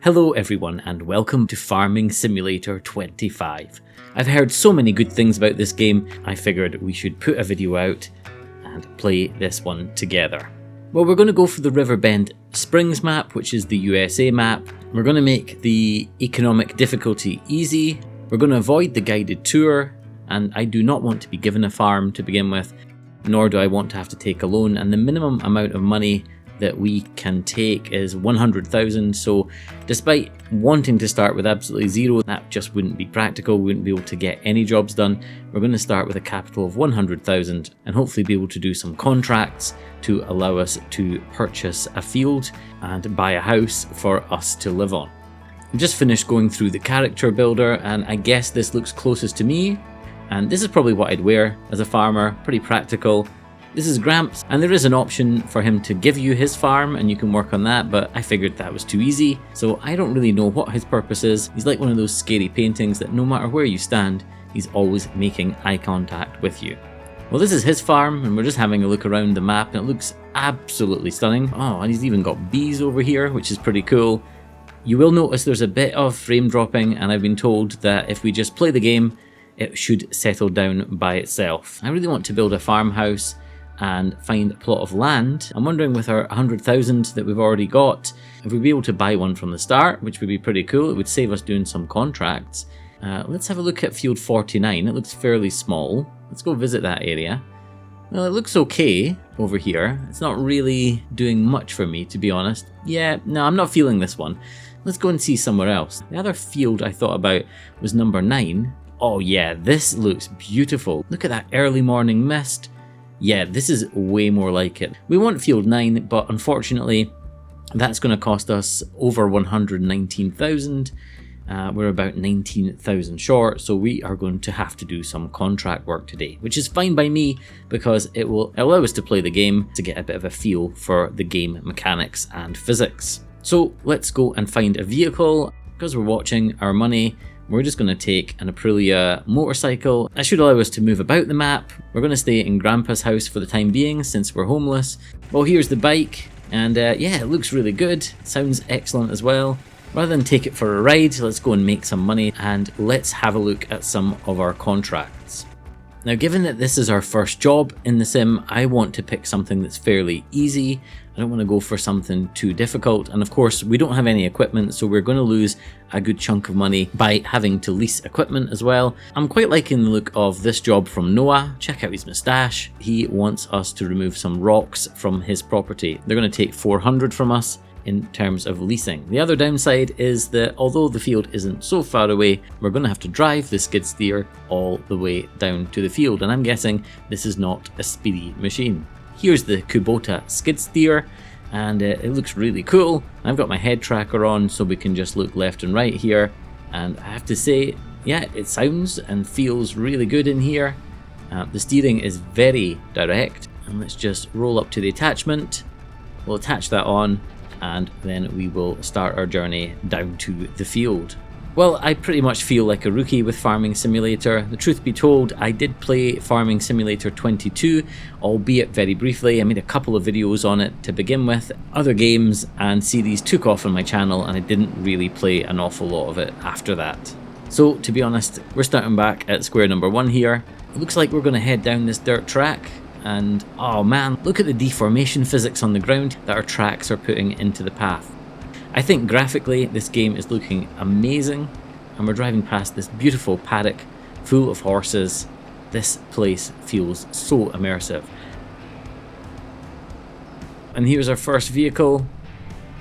Hello everyone and welcome to Farming Simulator 25. I've heard so many good things about this game, I figured we should put a video out and play this one together. Well, we're going to go for the Riverbend Springs map, which is the USA map. We're going to make the economic difficulty easy. We're going to avoid the guided tour, and I do not want to be given a farm to begin with, nor do I want to have to take a loan, and the minimum amount of money that we can take is 100,000, so despite wanting to start with absolutely zero, that just wouldn't be practical. We wouldn't be able to get any jobs done. We're going to start with a capital of 100,000 and hopefully be able to do some contracts to allow us to purchase a field and buy a house for us to live on. I just finished going through the character builder, and I guess this looks closest to me, and this is probably what I'd wear as a farmer. Pretty practical. This is Gramps, and there is an option for him to give you his farm and you can work on that, but I figured that was too easy, so I don't really know what his purpose is. He's like one of those scary paintings that no matter where you stand, he's always making eye contact with you. Well, this is his farm, and we're just having a look around the map, and it looks absolutely stunning. Oh, and he's even got bees over here, which is pretty cool. You will notice there's a bit of frame dropping, and I've been told that if we just play the game, it should settle down by itself. I really want to build a farmhouse and find a plot of land. I'm wondering, with our 100,000 that we've already got, if we'd be able to buy one from the start, which would be pretty cool. It would save us doing some contracts. Let's have a look at field 49. It looks fairly small. Let's go visit that area. Well, it looks okay over here. It's not really doing much for me, to be honest. Yeah, no, I'm not feeling this one. Let's go and see somewhere else. The other field I thought about was number 9. Oh yeah, this looks beautiful. Look at that early morning mist. Yeah, this is way more like it. We want field 9, but unfortunately that's going to cost us over 119,000. We're about 19,000 short, so we are going to have to do some contract work today, which is fine by me because it will allow us to play the game to get a bit of a feel for the game mechanics and physics. So let's go and find a vehicle. Because we're watching our money, we're just going to take an Aprilia motorcycle. That should allow us to move about the map. We're going to stay in Grandpa's house for the time being since we're homeless. Well, here's the bike, and yeah, it looks really good. Sounds excellent as well. Rather than take it for a ride, let's go and make some money, and let's have a look at some of our contracts. Now, given that this is our first job in the sim, I want to pick something that's fairly easy. I don't want to go for something too difficult, and of course we don't have any equipment, so we're going to lose a good chunk of money by having to lease equipment as well. I'm quite liking the look of this job from Noah. Check out his moustache. He wants us to remove some rocks from his property. They're going to take 400 from us in terms of leasing. The other downside is that although the field isn't so far away, we're going to have to drive the skid steer all the way down to the field, and I'm guessing this is not a speedy machine. Here's the Kubota skid steer, and it looks really cool. I've got my head tracker on so we can just look left and right here, and I have to say, yeah, it sounds and feels really good in here. The steering is very direct, and let's just roll up to the attachment. We'll attach that on, and then we will start our journey down to the field. Well, I pretty much feel like a rookie with Farming Simulator. The truth be told, I did play Farming Simulator 22, albeit very briefly. I made a couple of videos on it to begin with. Other games and series took off on my channel, and I didn't really play an awful lot of it after that. So, to be honest, we're starting back at square number 1 here. It looks like we're going to head down this dirt track. And oh man, look at the deformation physics on the ground that our tracks are putting into the path. I think graphically this game is looking amazing, and we're driving past this beautiful paddock full of horses. This place feels so immersive. And here's our first vehicle.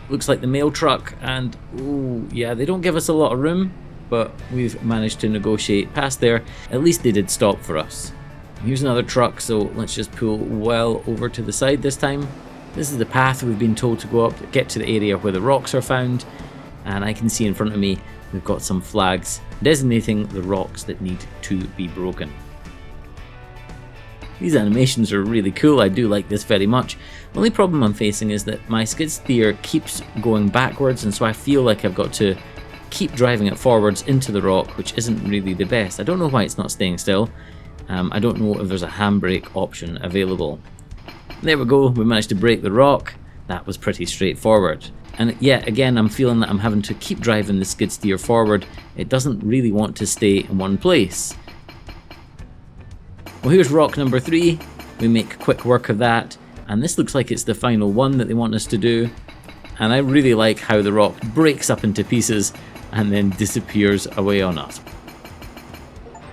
Looks like the mail truck, and oh yeah, they don't give us a lot of room, but we've managed to negotiate past there. At least they did stop for us. Here's another truck, so let's just pull well over to the side this time. This is the path we've been told to go up, get to the area where the rocks are found, and I can see in front of me we've got some flags designating the rocks that need to be broken. These animations are really cool. I do like this very much. The only problem I'm facing is that my skid steer keeps going backwards, and so I feel like I've got to keep driving it forwards into the rock, which isn't really the best. I don't know why it's not staying still. I don't know if there's a handbrake option available. There we go, we managed to break the rock. That was pretty straightforward. And yet again, I'm feeling that I'm having to keep driving the skid steer forward. It doesn't really want to stay in one place. Well, here's rock number 3. We make quick work of that, and this looks like it's the final one that they want us to do. And I really like how the rock breaks up into pieces and then disappears away on us.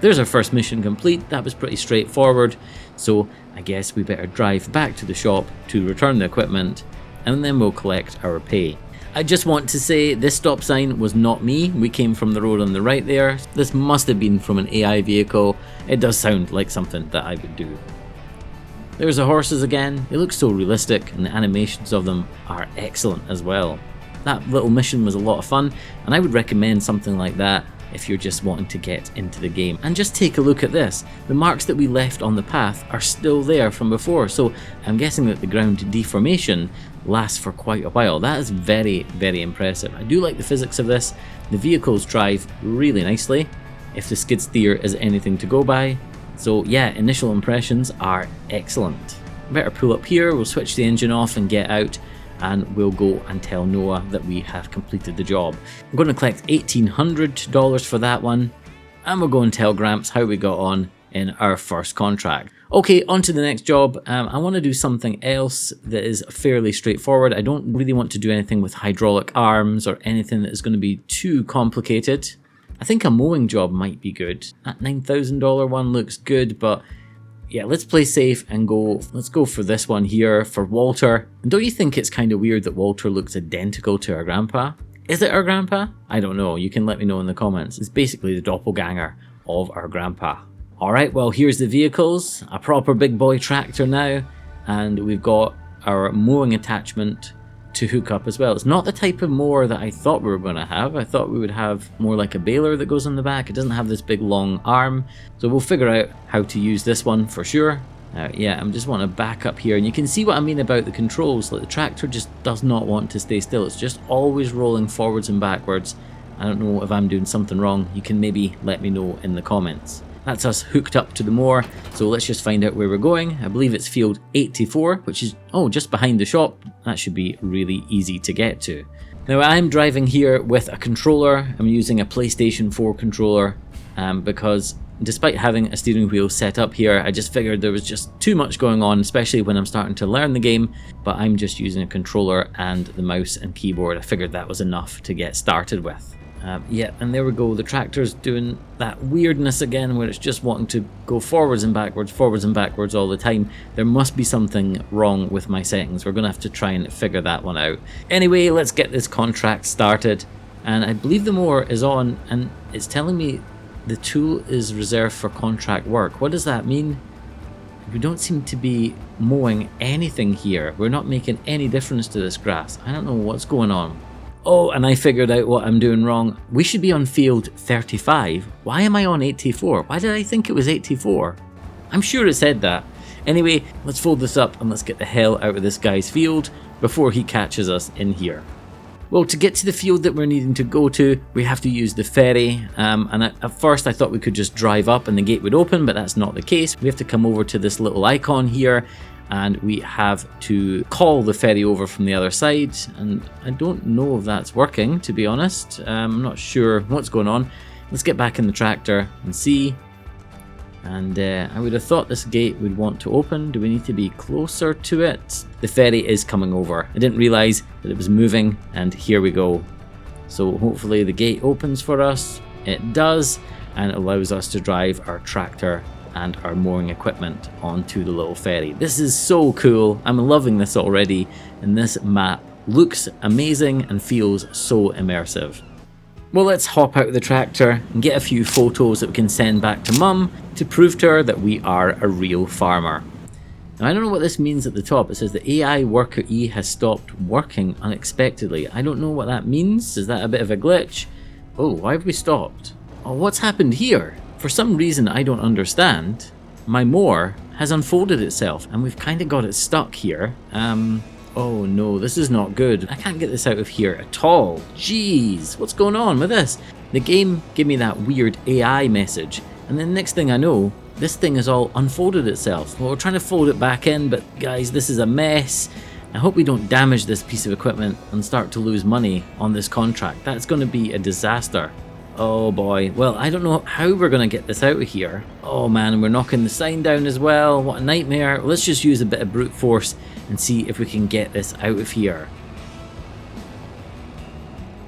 There's our first mission complete. That was pretty straightforward, so I guess we better drive back to the shop to return the equipment, and then we'll collect our pay. I just want to say this stop sign was not me. We came from the road on the right there. This must have been from an AI vehicle. It does sound like something that I would do. There's the horses again. They look so realistic, and the animations of them are excellent as well. That little mission was a lot of fun, and I would recommend something like that if you're just wanting to get into the game. And just take a look at this. The marks that we left on the path are still there from before, so I'm guessing that the ground deformation lasts for quite a while. That is very, very impressive. I do like the physics of this. The vehicles drive really nicely, if the skid steer is anything to go by. So yeah, initial impressions are excellent. Better pull up here, we'll switch the engine off and get out, and we'll go and tell Noah that we have completed the job. I'm going to collect $1,800 for that one, and we'll go and tell Gramps how we got on in our first contract. Okay, on to the next job. I want to do something else that is fairly straightforward. I don't really want to do anything with hydraulic arms or anything that is going to be too complicated. I think a mowing job might be good. That $9,000 one looks good, but yeah, let's play safe and go. Let's go for this one here for Walter. And don't you think it's kind of weird that Walter looks identical to our grandpa? Is it our grandpa? I don't know. You can let me know in the comments. It's basically the doppelganger of our grandpa. Alright, well here's the vehicles. A proper big boy tractor now. And we've got our mowing attachment to hook up as well. It's not the type of mower that I thought we were going to have. I thought we would have more like a baler that goes on the back. It doesn't have this big long arm. So we'll figure out how to use this one for sure. Yeah, I just want to back up here, and you can see what I mean about the controls. Like the tractor just does not want to stay still. It's just always rolling forwards and backwards. I don't know if I'm doing something wrong. You can maybe let me know in the comments. That's us hooked up to the mower, so let's just find out where we're going. I believe it's field 84, which is, just behind the shop. That should be really easy to get to. Now I'm driving here with a controller. I'm using a PlayStation 4 controller because despite having a steering wheel set up here, I just figured there was just too much going on, especially when I'm starting to learn the game, but I'm just using a controller and the mouse and keyboard. I figured that was enough to get started with. Yeah, and there we go. The tractor's doing that weirdness again where it's just wanting to go forwards and backwards all the time. There must be something wrong with my settings. We're going to have to try and figure that one out. Anyway, let's get this contract started. And I believe the mower is on, and it's telling me the tool is reserved for contract work. What does that mean? We don't seem to be mowing anything here. We're not making any difference to this grass. I don't know what's going on. Oh, and I figured out what I'm doing wrong. We should be on field 35. Why am I on 84? Why did I think it was 84? I'm sure it said that. Anyway, let's fold this up and let's get the hell out of this guy's field before he catches us in here. Well, to get to the field that we're needing to go to, we have to use the ferry. At first I thought we could just drive up and the gate would open, but that's not the case. We have to come over to this little icon here, and we have to call the ferry over from the other side, and I don't know if that's working, to be honest. I'm not sure what's going on. Let's get back in the tractor and see. And I would have thought this gate would want to open. Do we need to be closer to it? The ferry is coming over. I didn't realize that it was moving, and here we go. So hopefully the gate opens for us. It does, and it allows us to drive our tractor and our mooring equipment onto the little ferry. This is so cool. I'm loving this already, and this map looks amazing and feels so immersive. Well, let's hop out of the tractor and get a few photos that we can send back to Mum to prove to her that we are a real farmer. Now, I don't know what this means at the top. It says the AI worker E has stopped working unexpectedly. I don't know what that means. Is that a bit of a glitch? Oh, why have we stopped? Oh, what's happened here? For some reason I don't understand, my mower has unfolded itself and we've kind of got it stuck here. Oh no, this is not good. I can't get this out of here at all. Jeez, what's going on with this? The game gave me that weird AI message, and then next thing I know, this thing has all unfolded itself. Well, we're trying to fold it back in, but guys, this is a mess. I hope we don't damage this piece of equipment and start to lose money on this contract. That's going to be a disaster. Oh boy, well, I don't know how we're going to get this out of here. Oh man, we're knocking the sign down as well. What a nightmare. Let's just use a bit of brute force and see if we can get this out of here.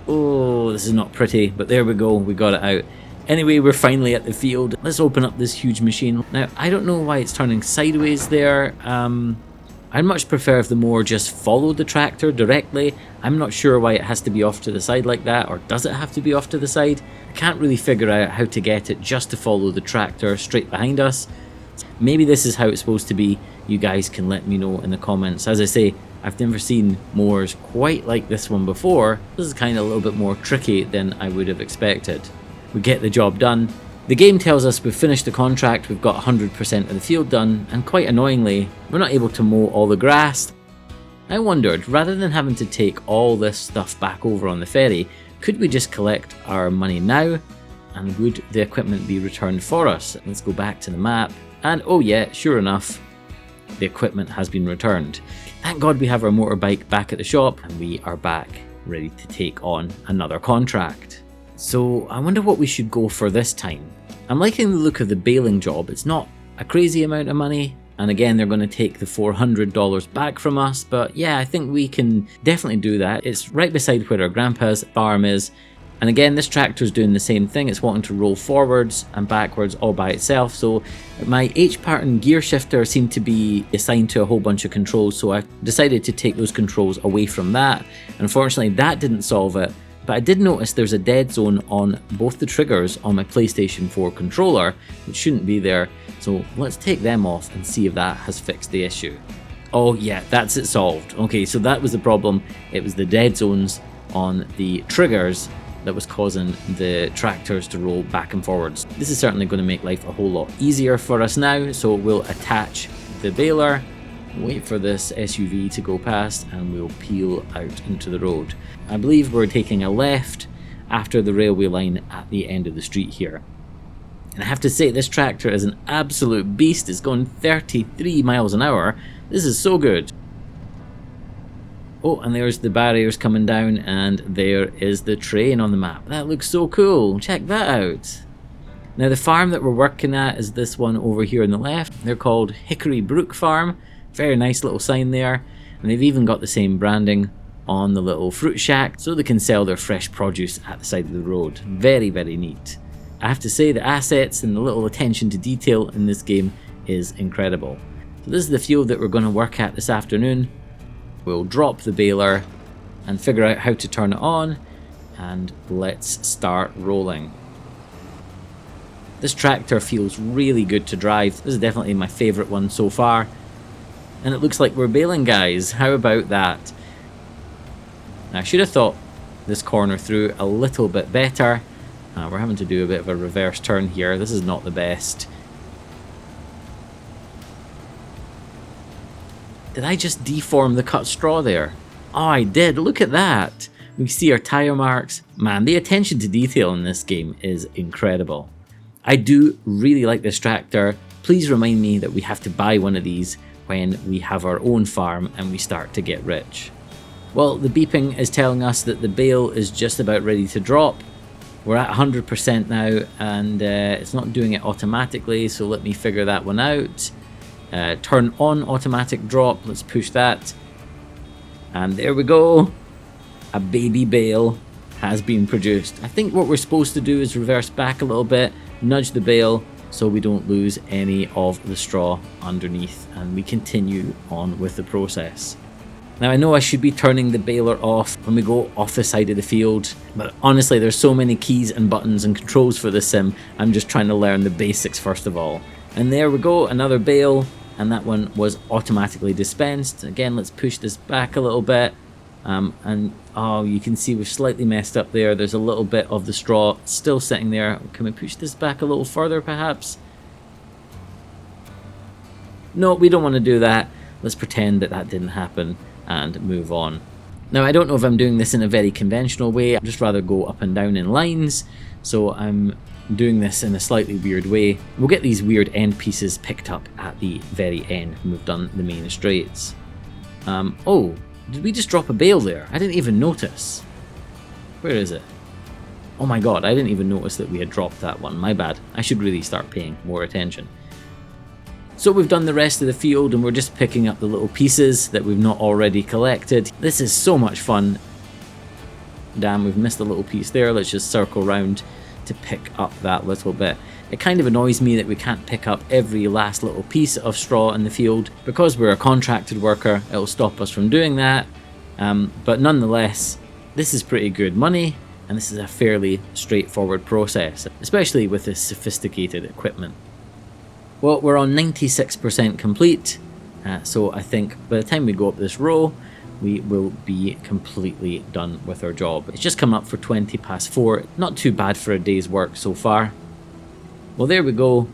Oh, this is not pretty, but there we go, we got it out. Anyway, we're finally at the field. Let's open up this huge machine. Now, I don't know why it's turning sideways there. I'd much prefer if the mower just followed the tractor directly. I'm not sure why it has to be off to the side like that, or does it have to be off to the side? I can't really figure out how to get it just to follow the tractor straight behind us. Maybe this is how it's supposed to be. You guys can let me know in the comments. As I say, I've never seen mowers quite like this one before. This is kind of a little bit more tricky than I would have expected. We get the job done. The game tells us we've finished the contract, we've got 100% of the field done, and quite annoyingly, we're not able to mow all the grass. I wondered, rather than having to take all this stuff back over on the ferry, could we just collect our money now, and would the equipment be returned for us? Let's go back to the map, and oh yeah, sure enough, the equipment has been returned. Thank God we have our motorbike back at the shop, and we are back, ready to take on another contract. So I wonder what we should go for this time. I'm liking the look of the baling job. It's not a crazy amount of money, and again they're going to take the $400 back from us, but yeah, I think we can definitely do that. It's right beside where our grandpa's farm is, and again this tractor's doing the same thing. It's wanting to roll forwards and backwards all by itself, so my H-pattern gear shifter seemed to be assigned to a whole bunch of controls, so I decided to take those controls away from that. Unfortunately that didn't solve it. But I did notice there's a dead zone on both the triggers on my PlayStation 4 controller, which shouldn't be there, so let's take them off and see if that has fixed the issue. Oh yeah, that's it solved. Okay, so that was the problem. It was the dead zones on the triggers that was causing the tractors to roll back and forwards. This is certainly going to make life a whole lot easier for us now, so we'll attach the baler, wait for this SUV to go past, and we'll peel out into the road. I believe we're taking a left after the railway line at the end of the street here. And I have to say, this tractor is an absolute beast. It's going 33 miles an hour. This is so good. Oh, and there's the barriers coming down, and there is the train on the map. That looks so cool. Check that out. Now the farm that we're working at is this one over here on the left. They're called Hickory Brook Farm. Very nice little sign there, and they've even got the same branding on the little fruit shack so they can sell their fresh produce at the side of the road. Very, very neat. I have to say the assets and the little attention to detail in this game is incredible. So this is the field that we're going to work at this afternoon. We'll drop the baler and figure out how to turn it on, and let's start rolling. This tractor feels really good to drive. This is definitely my favourite one so far. And it looks like we're baling, guys. How about that? Now, I should have thought this corner through a little bit better. We're having to do a bit of a reverse turn here. This is not the best. Did I just deform the cut straw there? Oh, I did. Look at that. We see our tyre marks. Man, the attention to detail in this game is incredible. I do really like this tractor. Please remind me that we have to buy one of these when we have our own farm and we start to get rich. Well, the beeping is telling us that the bale is just about ready to drop. We're at 100% now, and it's not doing it automatically, so let me figure that one out. Turn on automatic drop, let's push that. And there we go. A baby bale has been produced. I think what we're supposed to do is reverse back a little bit, nudge the bale so we don't lose any of the straw underneath, and we continue on with the process. Now I know I should be turning the baler off when we go off the side of the field, but honestly there's so many keys and buttons and controls for this sim, I'm just trying to learn the basics first of all. And there we go, another bale, and that one was automatically dispensed. Again, let's push this back a little bit, and oh, you can see we've slightly messed up there. There's a little bit of the straw still sitting there. Can we push this back a little further perhaps? No, we don't want to do that. Let's pretend that that didn't happen and move on. Now I don't know if I'm doing this in a very conventional way. I'd just rather go up and down in lines, so I'm doing this in a slightly weird way. We'll get these weird end pieces picked up at the very end when we've done the main straights. Oh, did we just drop a bale there? I didn't even notice. Where is it? Oh my god, I didn't even notice that we had dropped that one. My bad. I should really start paying more attention. So we've done the rest of the field and we're just picking up the little pieces that we've not already collected. This is so much fun. Damn, we've missed a little piece there. Let's just circle round to pick up that little bit. It kind of annoys me that we can't pick up every last little piece of straw in the field. Because we're a contracted worker, it'll stop us from doing that. But nonetheless, this is pretty good money, and this is a fairly straightforward process, especially with this sophisticated equipment. Well, we're on 96% complete, so I think by the time we go up this row, we will be completely done with our job. It's just come up for 20 past 4, not too bad for a day's work so far. Well, there we go.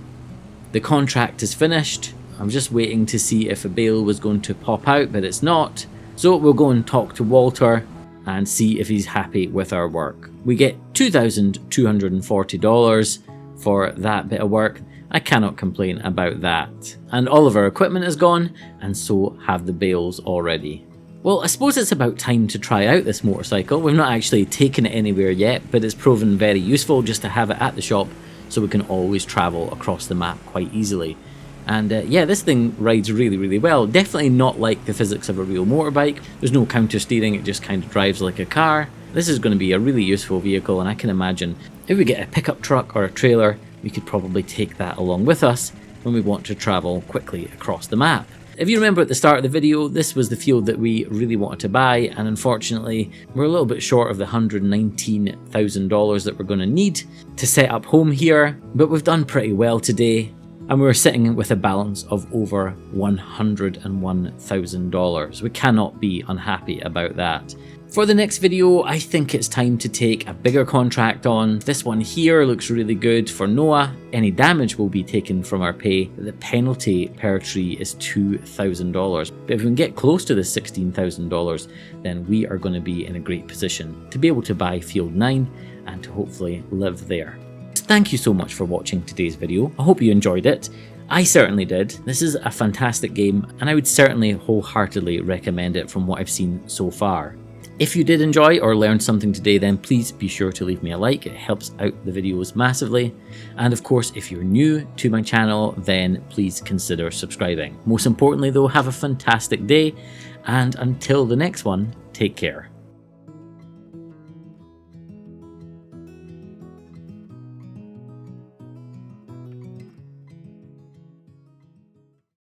The contract is finished. I'm just waiting to see if a bale was going to pop out, but it's not. So we'll go and talk to Walter and see if he's happy with our work. We get $2,240 for that bit of work. I cannot complain about that. And all of our equipment is gone, and so have the bales already. Well, I suppose it's about time to try out this motorcycle. We've not actually taken it anywhere yet, but it's proven very useful just to have it at the shop so we can always travel across the map quite easily. And yeah, this thing rides really well. Definitely not like the physics of a real motorbike. There's no counter steering, it just kind of drives like a car. This is going to be a really useful vehicle, and I can imagine if we get a pickup truck or a trailer, we could probably take that along with us when we want to travel quickly across the map. If you remember at the start of the video, this was the field that we really wanted to buy, and unfortunately we're a little bit short of the $119,000 that we're going to need to set up home here, but we've done pretty well today, and we're sitting with a balance of over $101,000. We cannot be unhappy about that. For the next video, I think it's time to take a bigger contract on. This one here looks really good for Noah. Any damage will be taken from our pay. The penalty per tree is $2,000. But if we can get close to the $16,000, then we are going to be in a great position to be able to buy Field 9 and to hopefully live there. Thank you so much for watching today's video. I hope you enjoyed it. I certainly did. This is a fantastic game, and I would certainly wholeheartedly recommend it from what I've seen so far. If you did enjoy or learned something today, then please be sure to leave me a like. It helps out the videos massively. And of course, if you're new to my channel, then please consider subscribing. Most importantly though, have a fantastic day, and until the next one, take care.